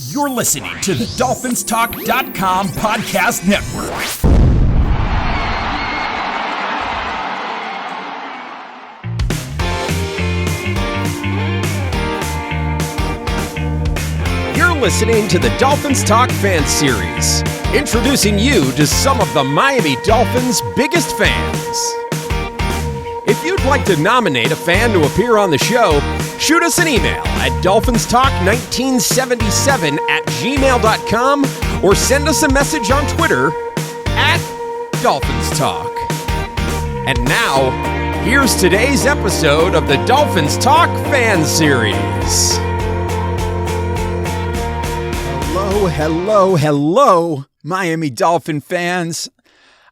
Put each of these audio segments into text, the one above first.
You're listening to the DolphinsTalk.com podcast network. You're listening to the Dolphins Talk Fan Series, introducing you to some of the Miami Dolphins' biggest fans. If you'd like to nominate a fan to appear on the show, shoot us an email at dolphinstalk1977@gmail.com or send us a message on Twitter at DolphinsTalk. And now, here's today's episode of the Dolphins Talk Fan Series. Hello, Miami Dolphin fans.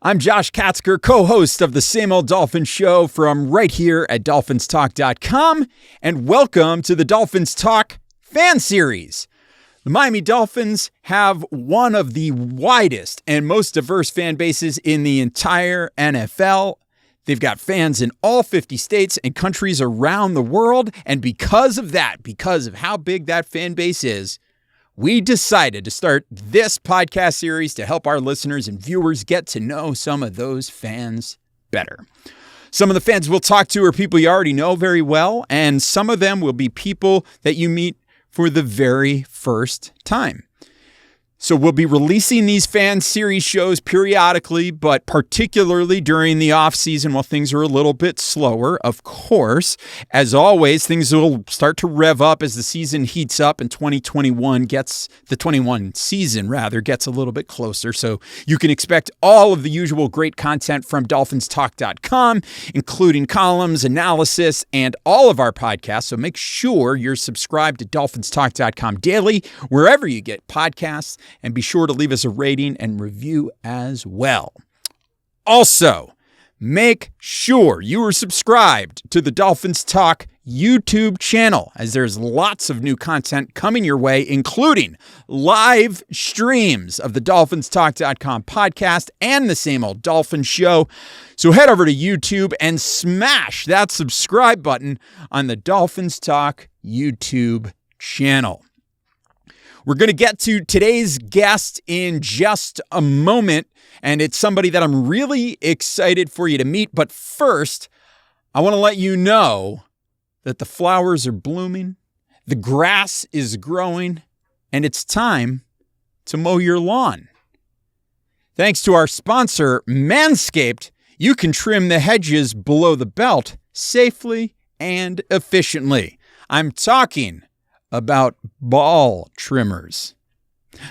I'm Josh Katzker, co-host of the Same Old Dolphin Show from right here at DolphinsTalk.com, and welcome to the Dolphins Talk Fan Series. The Miami Dolphins have one of the widest and most diverse fan bases in the entire NFL. They've got fans in all 50 states and countries around the world, and because of how big that fan base is, we decided to start this podcast series to help our listeners and viewers get to know some of those fans better. Some of the fans we'll talk to are people you already know very well, and some of them will be people that you meet for the very first time. So we'll be releasing these fan series shows periodically, but particularly during the off season while things are a little bit slower. Of course, as always, things will start to rev up as the season heats up and 21 season gets a little bit closer. So you can expect all of the usual great content from DolphinsTalk.com, including columns, analysis, and all of our podcasts. So make sure you're subscribed to DolphinsTalk.com daily, wherever you get podcasts. And be sure to leave us a rating and review as well. Also, make sure you are subscribed to the Dolphins Talk YouTube channel, as there's lots of new content coming your way, including live streams of the DolphinsTalk.com podcast and the Same Old Dolphin Show. So head over to YouTube and smash that subscribe button on the Dolphins Talk YouTube channel. We're going to get to today's guest in just a moment, and it's somebody that I'm really excited for you to meet. But first, I want to let you know that the flowers are blooming, the grass is growing, and it's time to mow your lawn. Thanks to our sponsor, Manscaped, you can trim the hedges below the belt safely and efficiently. I'm talking about ball trimmers.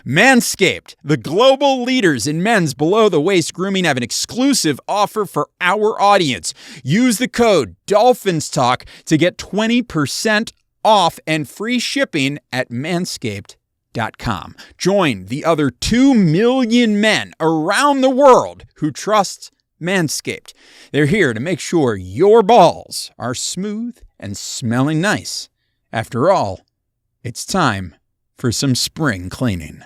Manscaped, the global leaders in men's below-the-waist grooming, have an exclusive offer for our audience. Use the code DolphinsTalk to get 20% off and free shipping at manscaped.com. Join the other 2 million men around the world who trust Manscaped. They're here to make sure your balls are smooth and smelling nice. After all, it's time for some spring cleaning.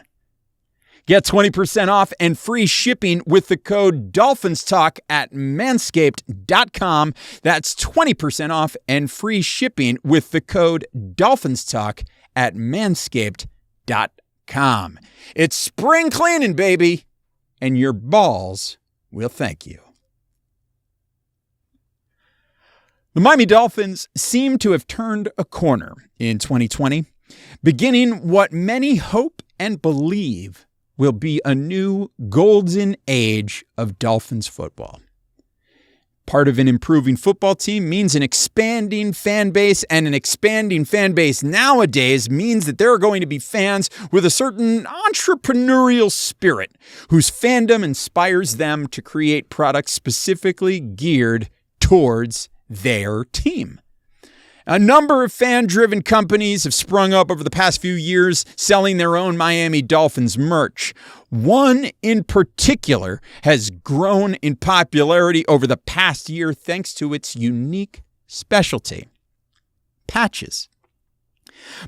Get 20% off and free shipping with the code DolphinsTalk at manscaped.com. That's 20% off and free shipping with the code DolphinsTalk at manscaped.com. It's spring cleaning, baby, and your balls will thank you. The Miami Dolphins seem to have turned a corner in 2020. Beginning what many hope and believe will be a new golden age of Dolphins football. Part of an improving football team means an expanding fan base, and an expanding fan base nowadays means that there are going to be fans with a certain entrepreneurial spirit whose fandom inspires them to create products specifically geared towards their team. A number of fan-driven companies have sprung up over the past few years selling their own Miami Dolphins merch. One in particular has grown in popularity over the past year thanks to its unique specialty: patches.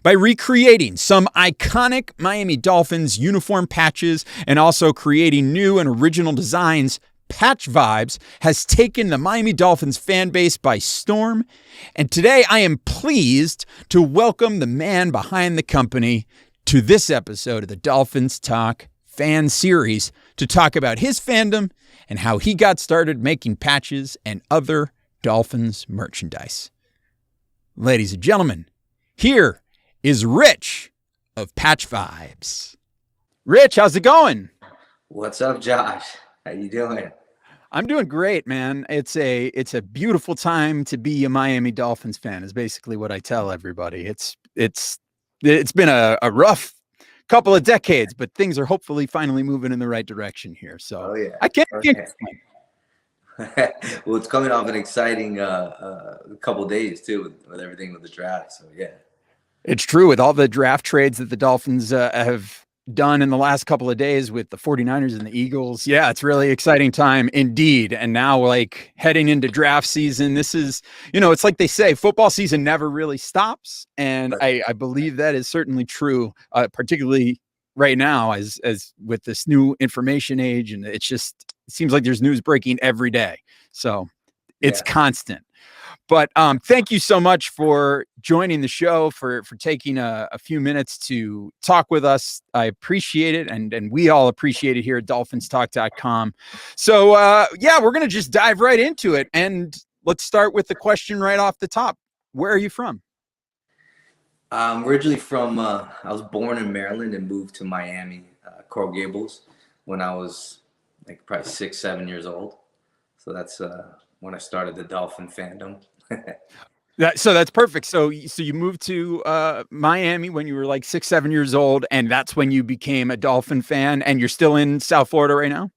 By recreating some iconic Miami Dolphins uniform patches and also creating new and original designs, PatchVibes has taken the Miami Dolphins fan base by storm, and today I am pleased to welcome the man behind the company to this episode of the Dolphins Talk Fan Series to talk about his fandom and how he got started making patches and other Dolphins merchandise. Ladies and gentlemen, here is Rich of PatchVibes. Rich, how's it going? What's up, Josh? How you doing? I'm doing great, man. It's a beautiful time to be a Miami Dolphins fan is basically what I tell everybody. It's been a rough couple of decades, but things are hopefully finally moving in the right direction here. So I can't Well, it's coming off an exciting couple days too with everything with the draft. So yeah, it's true with all the draft trades that the Dolphins have done in the last couple of days with the 49ers and the Eagles. Yeah, it's really exciting time indeed. And now like heading into draft season, this is, it's like they say, football season never really stops. And I believe that is certainly true, particularly right now as with this new information age. And it seems like there's news breaking every day. So it's constant. But thank you so much for joining the show, for taking a few minutes to talk with us. I appreciate it, and we all appreciate it here at DolphinsTalk.com. So, we're going to just dive right into it. And let's start with the question right off the top. Where are you from? I'm originally from, I was born in Maryland and moved to Miami, Coral Gables, when I was like probably 6, 7 years old. So that's when I started the Dolphin fandom. So that's perfect. So you moved to Miami when you were like 6, 7 years old, and that's when you became a Dolphin fan, and you're still in South Florida right now?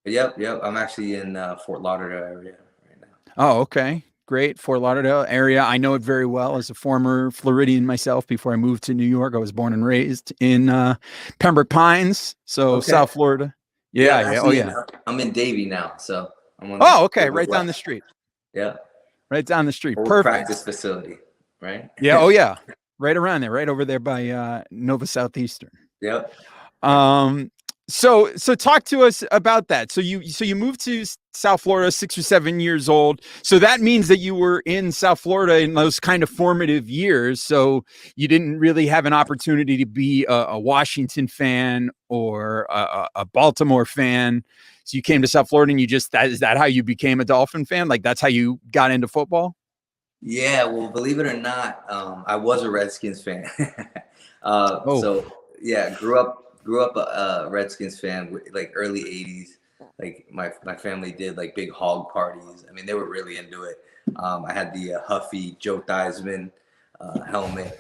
Yep. I'm actually in Fort Lauderdale area right now. Oh, okay. Great. Fort Lauderdale area. I know it very well as a former Floridian myself. Before I moved to New York, I was born and raised in Pembroke Pines. So okay. South Florida. Yeah. Actually, I'm in Davie now. So I'm on right down the street. Yeah. Right down the street. Old Perfect. Practice facility, right? Yeah. Oh, yeah. Right around there, right over there by Nova Southeastern. Yep. So talk to us about that. So you moved to South Florida, 6 or 7 years old. So that means that you were in South Florida in those kind of formative years. So you didn't really have an opportunity to be a Washington fan or a Baltimore fan. So you came to South Florida and is that how you became a Dolphin fan? Like that's how you got into football? Yeah, well, believe it or not, I was a Redskins fan. So yeah, grew up a Redskins fan, like early 80s. Like my family did like big hog parties. I mean, they were really into it. I had the Huffy Joe Theismann helmet.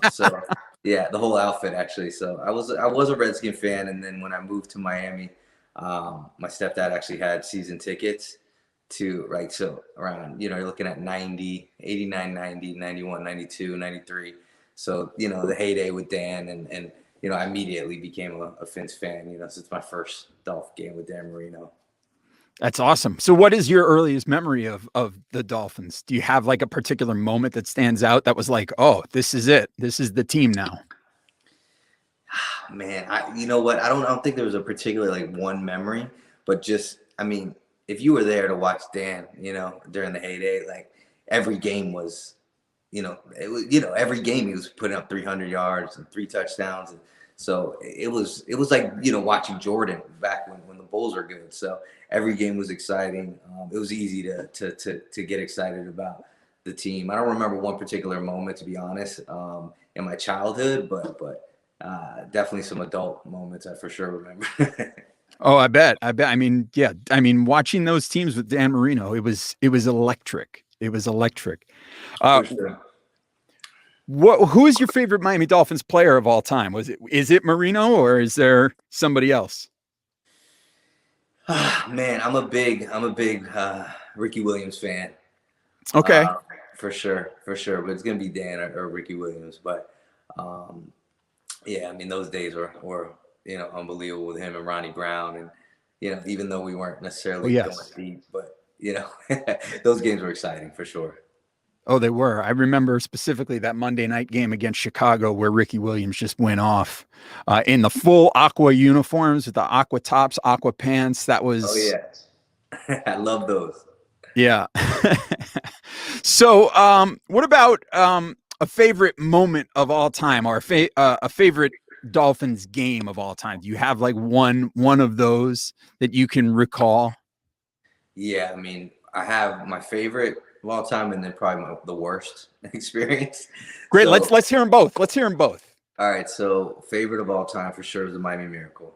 So yeah, the whole outfit actually. So I was a Redskin fan, and then when I moved to Miami, my stepdad actually had season tickets to so around, you're looking at 90, 89, 90, 91, 92, 93. So, the heyday with Dan and I immediately became a Fins fan, since my first Dolphin game with Dan Marino. That's awesome. So what is your earliest memory of the Dolphins? Do you have like a particular moment that stands out that was like, oh, this is it. This is the team now? Man, you know what? I don't think there was a particular like one memory, but just, I mean, if you were there to watch Dan, during the heyday, like every game was, every game he was putting up 300 yards and 3 touchdowns. And so it was like, watching Jordan back when the Bulls were good. So every game was exciting. It was easy to get excited about the team. I don't remember one particular moment, to be honest, in my childhood, but definitely some adult moments I for sure remember. Oh, I bet. I mean, yeah. I mean, watching those teams with Dan Marino, it was electric. It was electric. For sure. Who is your favorite Miami Dolphins player of all time? Is it Marino or is there somebody else? Man, I'm a big Ricky Williams fan. Okay. For sure. But it's gonna be Dan or Ricky Williams. But yeah, I mean those days were unbelievable with him and Ronnie Brown, and even though we weren't necessarily going deep, but those games were exciting for sure. Oh, they were. I remember specifically that Monday night game against Chicago where Ricky Williams just went off in the full aqua uniforms with the aqua tops, aqua pants. That was. Oh yeah, I love those. Yeah. So, what about a favorite moment of all time, or a favorite Dolphins game of all time? Do you have like one of those that you can recall? Yeah, I mean, I have my favorite of all time, and then probably the worst experience. Great. So, Let's hear them both. Let's hear them both. all right. So, favorite of all time for sure is the Miami Miracle.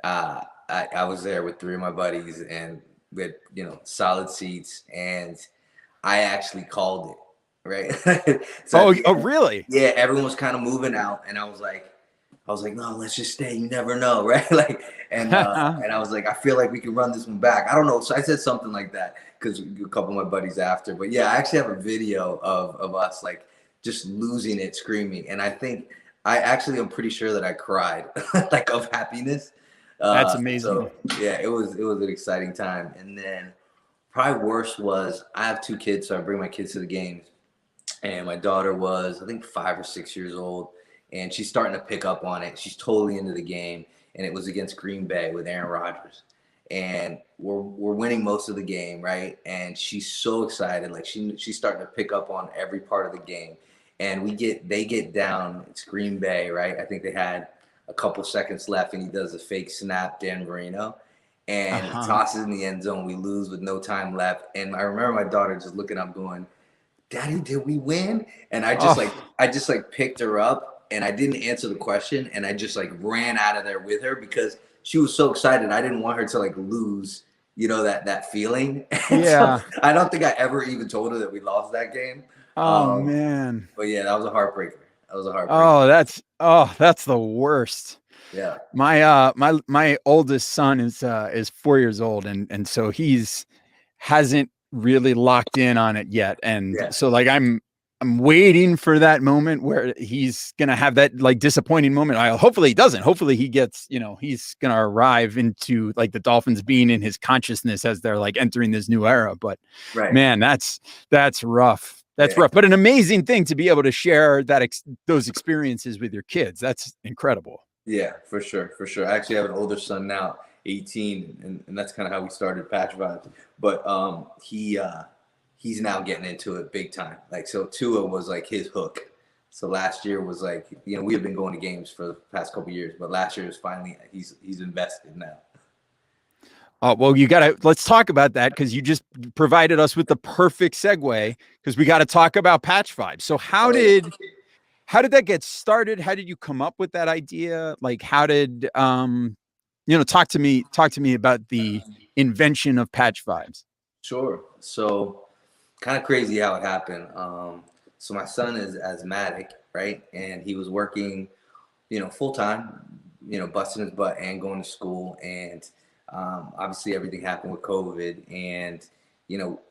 I was there with three of my buddies, and we had solid seats, and I actually called it. Right. So Oh, really? yeah, everyone was kind of moving out, and I was like, no, let's just stay. You never know, right? Like, and I was like, I feel like we can run this one back. I don't know. So I said something like that because a couple of my buddies after. But yeah, I actually have a video of us like just losing it, screaming, and I'm pretty sure that I cried like of happiness. That's amazing. So yeah, it was an exciting time. And then probably worst was I have two kids, so I bring my kids to the games. And my daughter was, I think, 5 or 6 years old, and she's starting to pick up on it. She's totally into the game, and it was against Green Bay with Aaron Rodgers. And we're winning most of the game, right? And she's so excited, like she's starting to pick up on every part of the game. And they get down. It's Green Bay, right? I think they had a couple seconds left, and he does a fake snap, Dan Marino, and tosses in the end zone. We lose with no time left, and I remember my daughter just looking up, going, "Daddy, did we win?" And I just picked her up, and I didn't answer the question, and I just like ran out of there with her because she was so excited. I didn't want her to like lose, that feeling. And yeah. So I don't think I ever even told her that we lost that game. Oh man. But yeah, that was a heartbreaker. Oh, that's the worst. Yeah. My oldest son is 4 years old, and so hasn't really locked in on it yet. And so like I'm waiting for that moment where he's going to have that like disappointing moment. Hopefully he doesn't. Hopefully he gets, he's going to arrive into like the Dolphins being in his consciousness as they're like entering this new era. But man, that's rough. That's rough, but an amazing thing to be able to share those experiences with your kids. That's incredible. Yeah, for sure. For sure. I actually have an older son now, 18, and that's kind of how we started PatchVibes. But he's now getting into it big time. Like, so Tua was like his hook. So last year was like, we have been going to games for the past couple of years, but last year was finally he's invested now. Oh, well, let's talk about that because you just provided us with the perfect segue because we got to talk about PatchVibes. So how did that get started? How did you come up with that idea? Like, how did, talk to me about the invention of PatchVibes. Sure. So kind of crazy how it happened. So my son is asthmatic, right? And he was working, full time, busting his butt and going to school. And obviously everything happened with COVID. And,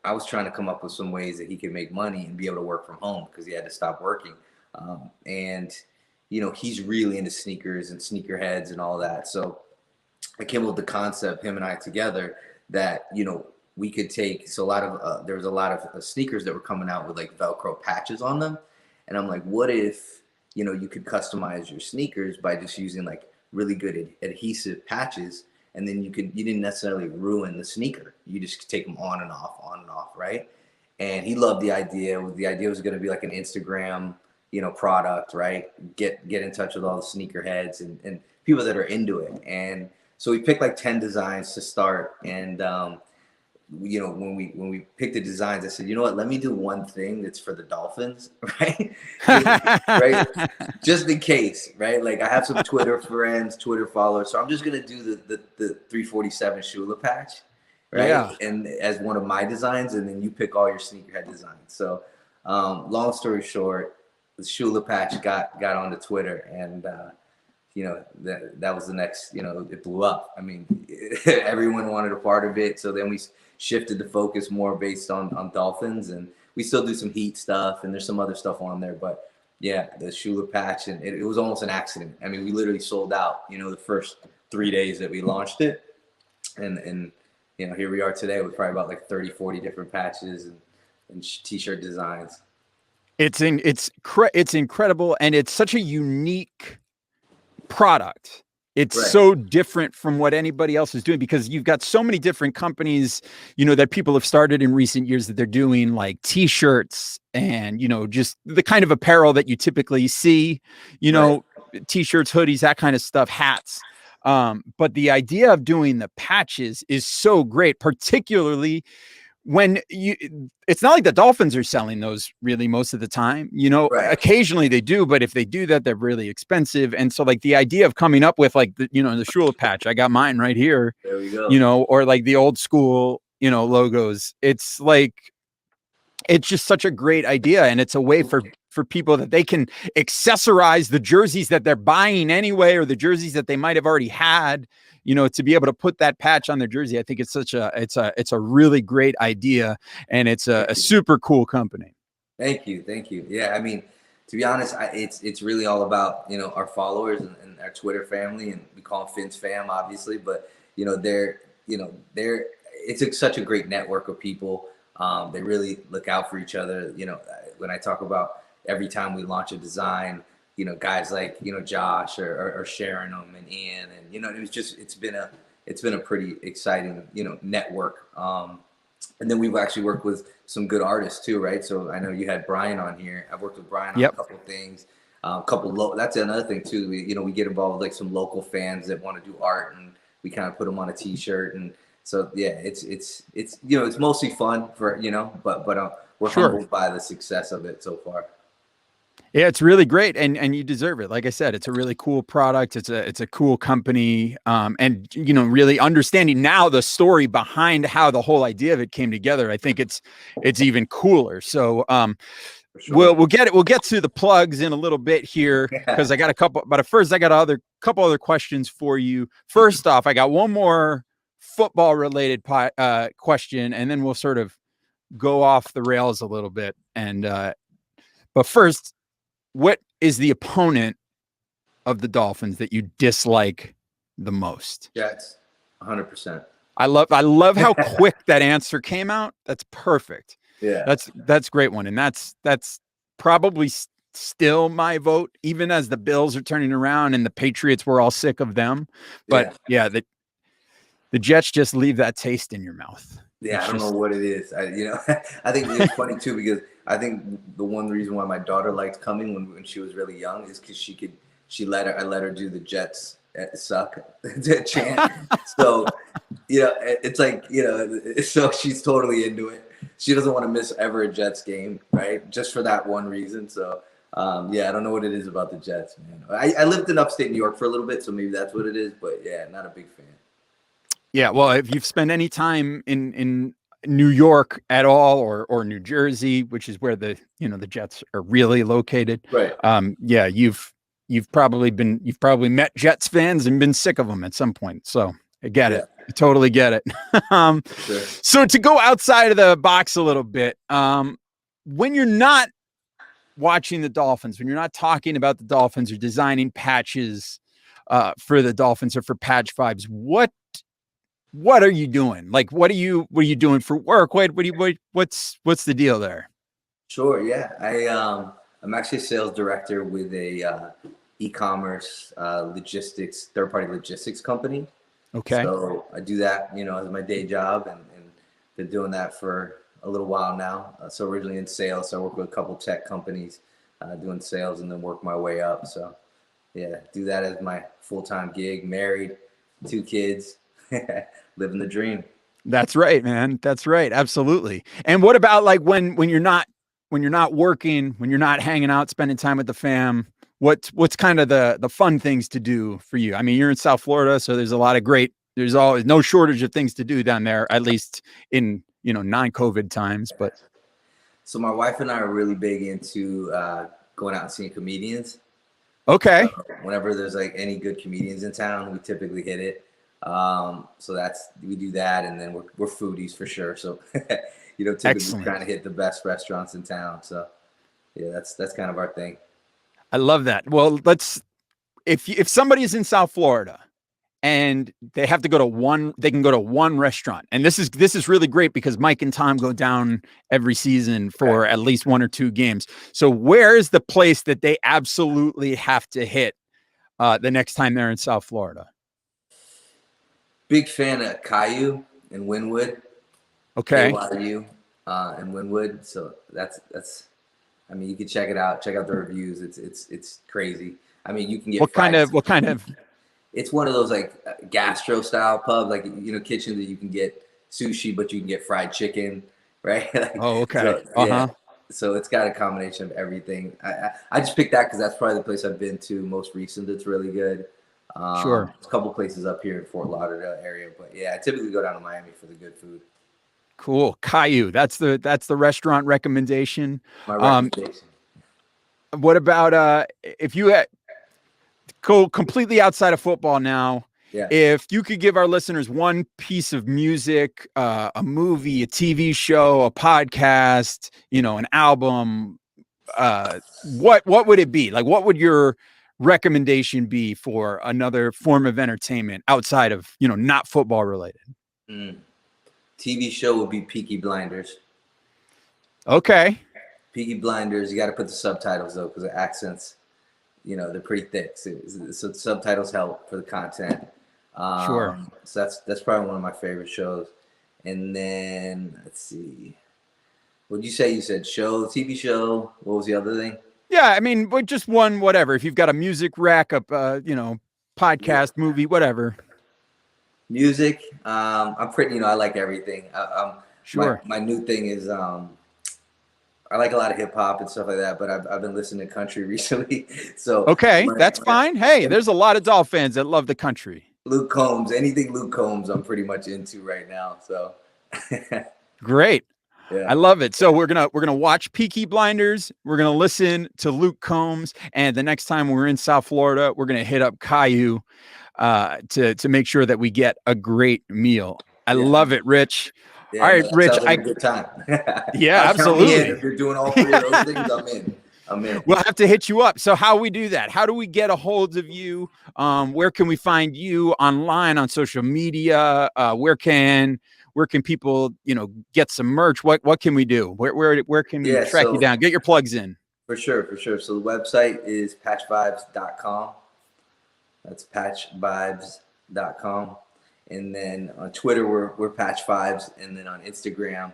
I was trying to come up with some ways that he could make money and be able to work from home because he had to stop working. And he's really into sneakers and sneakerheads and all that. So I came up with the concept, him and I together, that, we could take, so there was a lot of sneakers that were coming out with like Velcro patches on them. And I'm like, what if, you could customize your sneakers by just using like really good adhesive patches. And then you didn't necessarily ruin the sneaker. You just take them on and off, right? And he loved the idea. The idea was going to be like an Instagram, product, right? Get in touch with all the sneakerheads and people that are into it. And so we picked like 10 designs to start. And, when we picked the designs, I said, you know what, let me do one thing that's for the Dolphins, right? Right? Just in case, right? Like I have some Twitter friends, Twitter followers. So I'm just going to do the 347 Shula patch, right? Yeah. And as one of my designs, and then you pick all your sneakerhead designs. So long story short, the Shula patch got onto Twitter, and that was the next, it blew up. I mean, everyone wanted a part of it. So then we shifted the focus more based on Dolphins, and we still do some Heat stuff, and there's some other stuff on there. But yeah, the Shula patch, and it was almost an accident. I mean, we literally sold out, the first 3 days that we launched it. And here we are today with probably about like 30, 40 different patches and t-shirt designs. It's incredible, and it's such a unique product. It's so different from what anybody else is doing because you've got so many different companies, that people have started in recent years that they're doing like t-shirts and, just the kind of apparel that you typically see, t-shirts, hoodies, that kind of stuff, hats. But the idea of doing the patches is so great, particularly when it's not like the Dolphins are selling those really most of the time, Right. occasionally they do, but if they do that, they're really expensive. And so like the idea of coming up with like the Shula patch, I got mine right here, There we go. or like the old school, logos. It's like, it's just such a great idea. And it's a way for people that they can accessorize the jerseys that they're buying anyway, or the jerseys that they might have already had, to be able to put that patch on their jersey. I think it's it's a really great idea, and it's a super cool company. Thank you. Yeah, I mean, to be honest, it's really all about our followers and our Twitter family, and we call them Fins Fam, obviously. But they're it's such a great network of people. They really look out for each other. When I talk about every time we launch a design, guys like Josh are sharing them, and Ian, and it's been a pretty exciting network. And then we've actually worked with some good artists too, right? So I know you had Brian on here. I've worked with Brian on a couple of things. That's another thing too. We get involved with like some local fans that want to do art, and we kind of put them on a T-shirt. And so yeah, it's mostly fun for but we're humbled by the success of it so far. Yeah, it's really great, and you deserve it. Like I said, it's a really cool product. It's a cool company, and really understanding now the story behind how the whole idea of it came together. I think it's even cooler. So, Sure. we'll get to the plugs in a little bit here, because I got a couple. But first, I got a couple other questions for you. First off, I got one more football related question, and then we'll sort of go off the rails a little bit. And but first, what is the opponent of the Dolphins that you dislike the most? Jets, 100%. I love how quick that answer came out. That's perfect. Yeah, that's a great one, and that's probably still my vote, even as the Bills are turning around and the Patriots were all sick of them. But yeah, the Jets just leave that taste in your mouth. Yeah, I don't know what it is. I think it's funny too, because I think the one reason why my daughter liked coming when she was really young is because I let her do the Jets suck chant. So it's like so she's totally into it. She doesn't want to miss ever a Jets game, right? Just for that one reason. So yeah, I don't know what it is about the Jets, man. I lived in upstate New York for a little bit, so maybe that's what it is. But yeah, not a big fan. Yeah, well, if you've spent any time in New York at all, or New Jersey, which is where the Jets are really located, right? Yeah, you've probably met Jets fans and been sick of them at some point. So I get it, I totally get it. Sure. So to go outside of the box a little bit, when you're not watching the Dolphins, when you're not talking about the Dolphins or designing patches for the Dolphins or for PatchVibes, what are you doing? Like, what are you doing for work? What's the deal there? Sure. Yeah. I'm actually a sales director with a e-commerce third-party logistics company. Okay. So I do that, as my day job, and been doing that for a little while now. So originally in sales, so I work with a couple tech companies doing sales, and then work my way up. So yeah, do that as my full-time gig. Married, 2 kids. Living the dream. That's right, man. That's right. Absolutely. And what about like when you're not working, when you're not hanging out, spending time with the fam? What's kind of the fun things to do for you? I mean, you're in South Florida, so there's always no shortage of things to do down there, at least in non-COVID times. But so my wife and I are really big into going out and seeing comedians. Okay. Whenever there's like any good comedians in town, we typically hit it. So we do that, and then we're foodies for sure. So typically Excellent. Trying to hit the best restaurants in town. So yeah, that's kind of our thing. I love that. Well, if somebody is in South Florida and they have to go to one restaurant, and this is really great because Mike and Tom go down every season for at least 1 or 2 games. So where is the place that they absolutely have to hit the next time they're in South Florida? Big fan of Caillou in Wynwood. Okay. KYU in Wynwood. So that's. I mean, you can check it out. Check out the reviews. It's crazy. I mean, you can get what kind of It's one of those like gastro style pubs, like kitchen that you can get sushi, but you can get fried chicken, right? Oh, okay. So, yeah. So it's got a combination of everything. I just picked that because that's probably the place I've been to most recent. That's really good. Sure. There's a couple places up here in Fort Lauderdale area, but yeah, I typically go down to Miami for the good food. Cool. Caillou. That's the restaurant recommendation. My recommendation. What about if you go completely outside of football now? Yeah. If you could give our listeners one piece of music, a movie, a TV show, a podcast, an album, what would it be? Like, what would your recommendation be for another form of entertainment outside of, not football related? TV show would be Peaky Blinders. Okay. Peaky Blinders. You got to put the subtitles though, because the accents, they're pretty thick. So the subtitles help for the content. Sure. So that's probably one of my favorite shows. And then let's see. What'd you say? You said show, TV show. What was the other thing? Yeah, I mean, just one, whatever. If you've got a music rack up, podcast, movie, whatever. Music. I'm pretty. I like everything. Sure. My new thing is I like a lot of hip hop and stuff like that, but I've been listening to country recently. So okay, that's fine. Hey, there's a lot of Dolphin fans that love the country. Luke Combs, anything Luke Combs, I'm pretty much into right now. So great. Yeah. I love it. So we're gonna watch Peaky Blinders. We're gonna listen to Luke Combs, and the next time we're in South Florida, we're gonna hit up Caillou to make sure that we get a great meal. I love it, Rich. Yeah, all right, Rich. Like a good time. Yeah, absolutely. If you're doing all three of those things, I'm in. We'll have to hit you up. So how we do that? How do we get a hold of you? Where can we find you online on social media? Where can people, get some merch? What can we do? Where can we track you down? Get your plugs in. For sure. So the website is PatchVibes.com. That's PatchVibes.com. And then on Twitter, we're PatchVibes. And then on Instagram,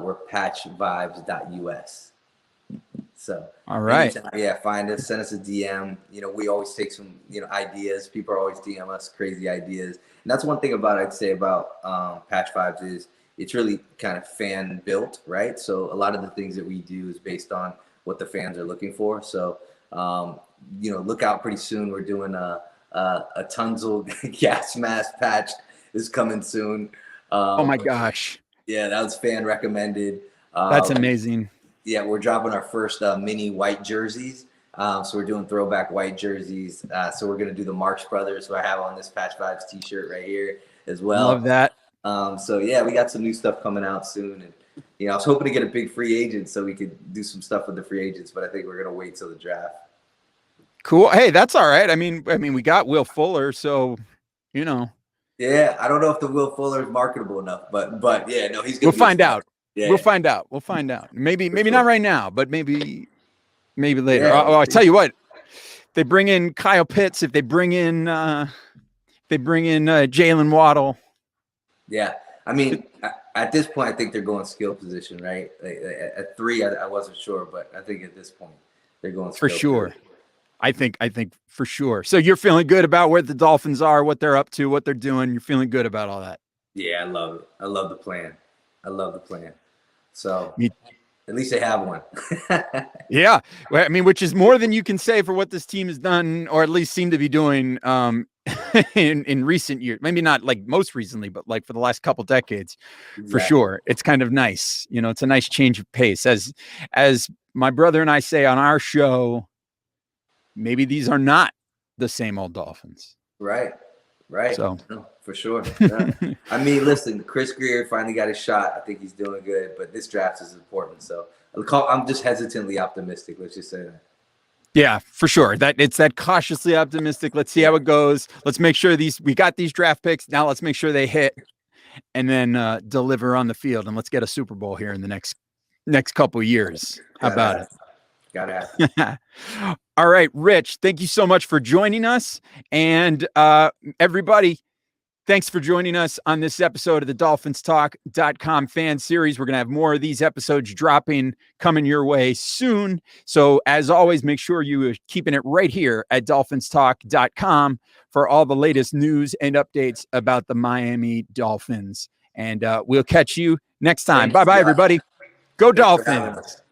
we're PatchVibes.us. So, all right. Anytime, find us, send us a DM. We always take some, ideas. People are always DM us crazy ideas. And that's one thing I'd say about PatchVibes is it's really kind of fan built, right? So a lot of the things that we do is based on what the fans are looking for. So, look out pretty soon. We're doing a Tunzel gas mask patch is coming soon. Oh my gosh. Yeah, that was fan recommended. That's amazing. Yeah, we're dropping our first mini white jerseys. So we're doing throwback white jerseys. So we're going to do the Marx Brothers, who I have on this Patch Vibes t-shirt right here as well. Love that. So yeah, we got some new stuff coming out soon. And, I was hoping to get a big free agent so we could do some stuff with the free agents, but I think we're going to wait till the draft. Cool. Hey, that's all right. I mean, we got Will Fuller, so, Yeah, I don't know if the Will Fuller is marketable enough, but yeah, no, he's going to We'll find out. Yeah, We'll find out. Maybe not right now, but maybe later. Yeah, I tell you what, they bring in Kyle Pitts, if they bring in Jalen Waddle. Yeah, I mean, at this point, I think they're going skill position, right? At 3, I wasn't sure, but I think at this point they're going skill for sure. position. I think for sure. So you're feeling good about where the Dolphins are, what they're up to, what they're doing. You're feeling good about all that. Yeah, I love it. I love the plan. So at least they have one. Yeah. Well, I mean, which is more than you can say for what this team has done, or at least seem to be doing in recent years. Maybe not like most recently, but like for the last couple decades, for sure. It's kind of nice. It's a nice change of pace. As my brother and I say on our show, maybe these are not the same old Dolphins. Right. So no, for sure. Yeah. I mean, listen, Chris Greer finally got his shot. I think he's doing good, but this draft is important. So I'm just hesitantly optimistic. Let's just say that. Yeah, for sure. It's that cautiously optimistic. Let's see how it goes. Let's make sure we got these draft picks. Now let's make sure they hit and then deliver on the field. And let's get a Super Bowl here in the next couple of years. How about it? Gotta have. All right, Rich, thank you so much for joining us. And everybody, Thanks for joining us on this episode of the DolphinsTalk.com fan series. We're going to have more of these episodes coming your way soon. So as always, make sure you are keeping it right here at DolphinsTalk.com for all the latest news and updates about the Miami Dolphins. And we'll catch you next time. Bye-bye, everybody. Go Dolphins.